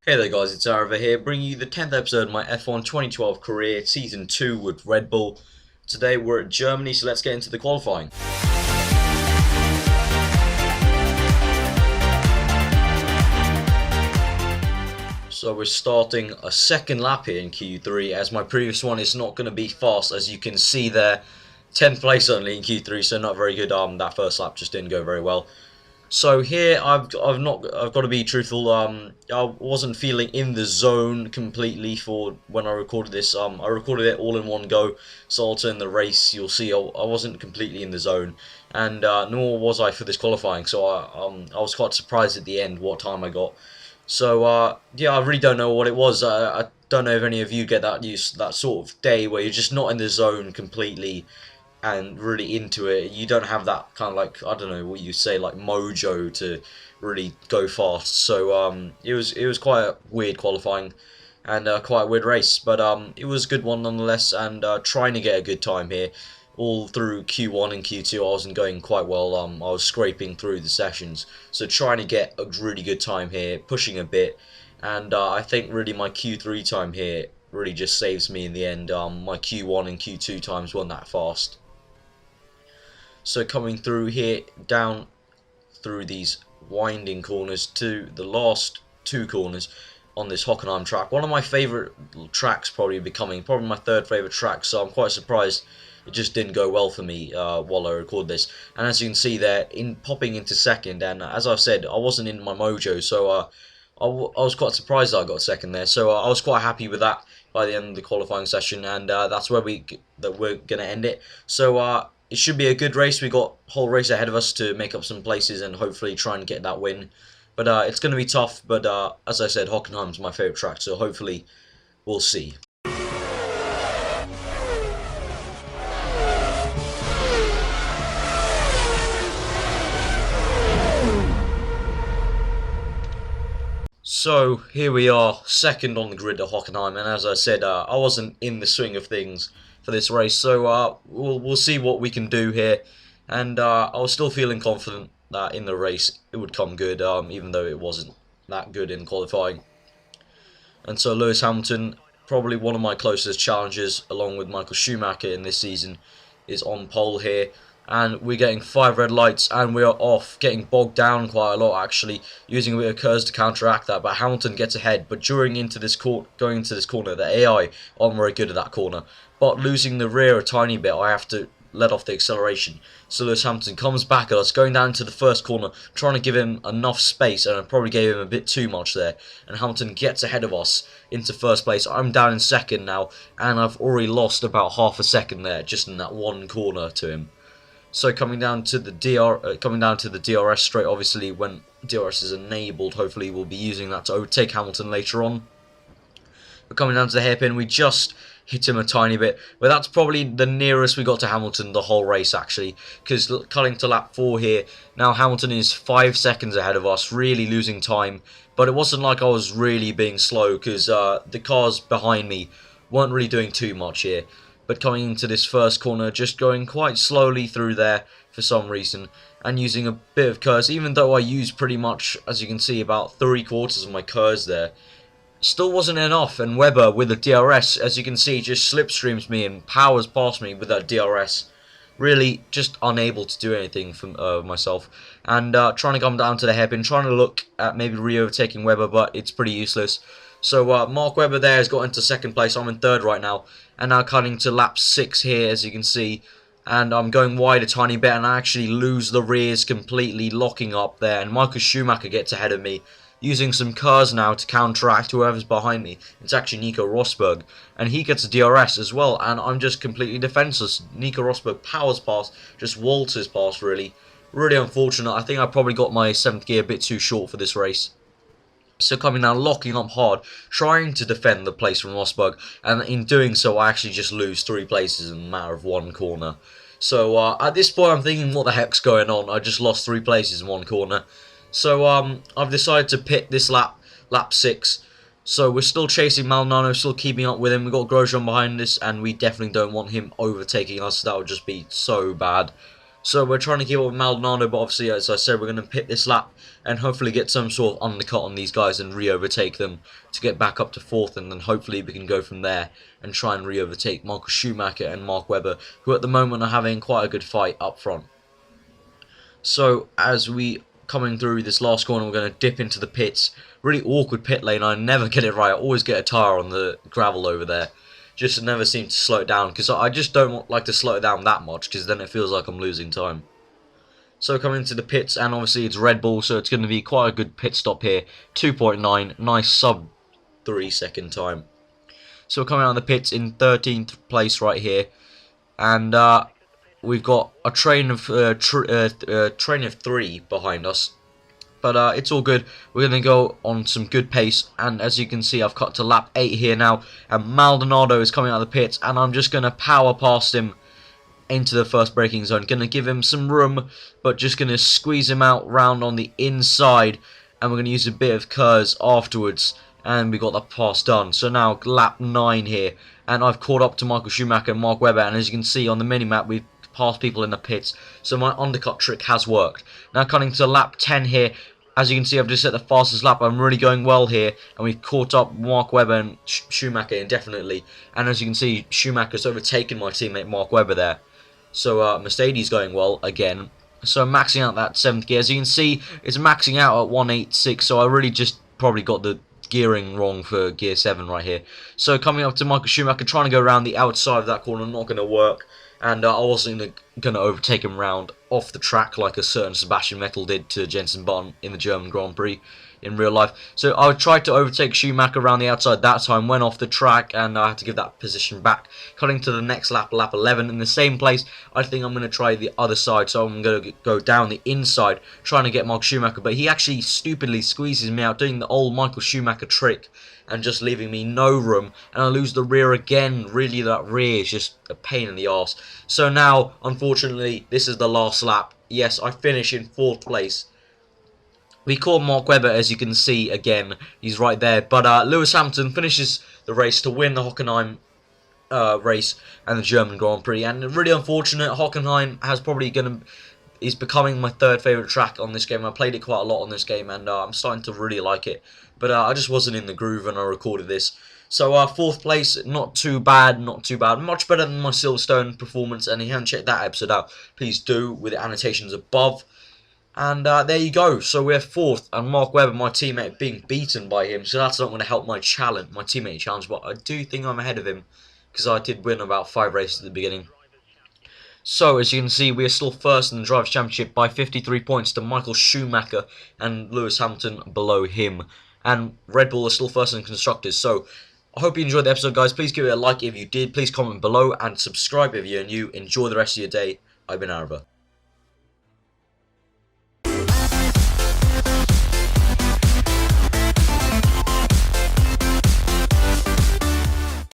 Hey there guys, it's Arava here, bringing you the 10th episode of my F1 2012 career, Season 2 with Red Bull. Today we're at Germany, so let's get into the qualifying. So we're starting a second lap here in Q3, as my previous one is not going to be fast, as you can see there. 10th place only in Q3, so not very good. That first lap just didn't go very well. So here I've got to be truthful. I wasn't feeling in the zone completely for when I recorded this. I recorded it all in one go. So also in the race, you'll see I wasn't completely in the zone, and nor was I for this qualifying. So I was quite surprised at the end what time I got. So yeah, I really don't know what it was. I don't know if any of you get that sort of day where you're just not in the zone completely and really into it. You don't have that kind of, like, I don't know what you say, like mojo to really go fast. So it was quite a weird qualifying and quite a weird race, but it was a good one nonetheless, and trying to get a good time here. All through Q1 and Q2 I wasn't going quite well. I was scraping through the sessions, so trying to get a really good time here, pushing a bit, and I think really my Q3 time here really just saves me in the end. My Q1 and Q2 times weren't that fast. So coming through here, down through these winding corners to the last two corners on this Hockenheim track. One of my favourite tracks, probably my third favourite track, so I'm quite surprised it just didn't go well for me while I record this. And as you can see there, in popping into second, and as I've said, I wasn't in my mojo, so I was quite surprised that I got second there. So I was quite happy with that by the end of the qualifying session, and that's where we're going to end it. So it should be a good race. We got a whole race ahead of us to make up some places and hopefully try and get that win. But it's going to be tough. But as I said, Hockenheim's my favourite track, so hopefully we'll see. So here we are, second on the grid at Hockenheim, and as I said, I wasn't in the swing of things for this race, so we'll see what we can do here, and I was still feeling confident that in the race it would come good, even though it wasn't that good in qualifying. And so Lewis Hamilton, probably one of my closest challengers, along with Michael Schumacher in this season, is on pole here. And we're getting 5 red lights, and we are off, getting bogged down quite a lot actually, using a bit of curves to counteract that. But Hamilton gets ahead, but going into this corner, the AI aren't very good at that corner. But losing the rear a tiny bit, I have to let off the acceleration. So Lewis Hamilton comes back at us, going down to the first corner, trying to give him enough space, and I probably gave him a bit too much there. And Hamilton gets ahead of us into first place. I'm down in second now, and I've already lost about half a second there, just in that one corner to him. So coming down to the DRS straight, obviously when DRS is enabled, hopefully we'll be using that to overtake Hamilton later on. But coming down to the hairpin, we just hit him a tiny bit, but that's probably the nearest we got to Hamilton the whole race actually, because cutting to lap 4 here, now Hamilton is 5 seconds ahead of us, really losing time, but it wasn't like I was really being slow, because the cars behind me weren't really doing too much here. But coming into this first corner, just going quite slowly through there for some reason, and using a bit of curves, even though I used pretty much, as you can see, about 3/4 of my curves there. Still wasn't enough, and Webber with the DRS, as you can see, just slipstreams me and powers past me with that DRS. Really just unable to do anything for myself. And trying to come down to the hairpin, trying to look at maybe re-overtaking Webber, but it's pretty useless. So Mark Webber there has got into second place. I'm in third right now. And now cutting to lap 6 here, as you can see. And I'm going wide a tiny bit, and I actually lose the rears completely, locking up there. And Michael Schumacher gets ahead of me, using some curves now to counteract whoever's behind me. It's actually Nico Rosberg, and he gets a DRS as well, and I'm just completely defenseless. Nico Rosberg powers past, just waltzes past, really. Really unfortunate. I think I probably got my 7th gear a bit too short for this race. So coming down, locking up hard, trying to defend the place from Rosberg, and in doing so I actually just lose 3 places in a matter of 1 corner. So at this point I'm thinking, what the heck's going on? I just lost 3 places in 1 corner. So I've decided to pit this lap 6. So we're still chasing Maldonado, still keeping up with him. We've got Grosjean behind us, and we definitely don't want him overtaking us. That would just be so bad. So we're trying to keep up with Maldonado, but obviously, as I said, we're going to pit this lap and hopefully get some sort of undercut on these guys and re-overtake them to get back up to 4th, and then hopefully we can go from there and try and re-overtake Michael Schumacher and Mark Webber, who at the moment are having quite a good fight up front. So as we coming through this last corner, we're going to dip into the pits. Really awkward pit lane. I never get it right. I always get a tyre on the gravel over there. Just never seem to slow it down, because I just don't like to slow it down that much, because then it feels like I'm losing time. So coming into the pits, and obviously it's Red Bull, so it's going to be quite a good pit stop here. 2.9, nice sub 3 second time. So we're coming out of the pits in 13th place right here, and we've got a train of 3 behind us. But it's all good. We're going to go on some good pace. And as you can see, I've cut to lap 8 here now. And Maldonado is coming out of the pits. And I'm just going to power past him into the first braking zone. Going to give him some room, but just going to squeeze him out round on the inside. And we're going to use a bit of curves afterwards. And we got that pass done. So now lap 9 here. And I've caught up to Michael Schumacher and Mark Webber. And as you can see on the minimap, we've past people in the pits, so my undercut trick has worked. Now cutting to lap 10 here, as you can see I've just set the fastest lap. I'm really going well here, and we've caught up Mark Webber and Schumacher indefinitely, and as you can see Schumacher's overtaken my teammate Mark Webber there. So Mercedes going well again, so I'm maxing out that 7th gear. As you can see, it's maxing out at 186, so I really just probably got the gearing wrong for gear 7 right here. So coming up to Michael Schumacher, trying to go around the outside of that corner, not going to work. And I wasn't going to overtake him round off the track like a certain Sebastian Vettel did to Jenson Button in the German Grand Prix in real life. So I tried to overtake Schumacher around the outside that time, went off the track, and I had to give that position back. Cutting to the next lap, lap 11, in the same place. I think I'm going to try the other side, so I'm going to go down the inside, trying to get Michael Schumacher, but he actually stupidly squeezes me out, doing the old Michael Schumacher trick, and just leaving me no room, and I lose the rear again. Really, that rear is just a pain in the arse. So now, unfortunately, this is the last lap. Yes, I finish in 4th place. We caught Mark Webber, as you can see again, he's right there. But Lewis Hamilton finishes the race to win the Hockenheim race and the German Grand Prix. And really unfortunate, Hockenheim is becoming my 3rd favourite track on this game. I played it quite a lot on this game, and I'm starting to really like it. But I just wasn't in the groove when I recorded this. So 4th place, not too bad, not too bad. Much better than my Silverstone performance. And if you haven't checked that episode out, please do, with the annotations above. And there you go. So we're 4th, and Mark Webber, my teammate, being beaten by him. So that's not going to help my teammate challenge. But I do think I'm ahead of him, because I did win about 5 races at the beginning. So, as you can see, we are still first in the Drivers' Championship by 53 points to Michael Schumacher and Lewis Hamilton below him. And Red Bull is still first in Constructors. So, I hope you enjoyed the episode, guys. Please give it a like if you did. Please comment below and subscribe if you're new. Enjoy the rest of your day. I've been Arava.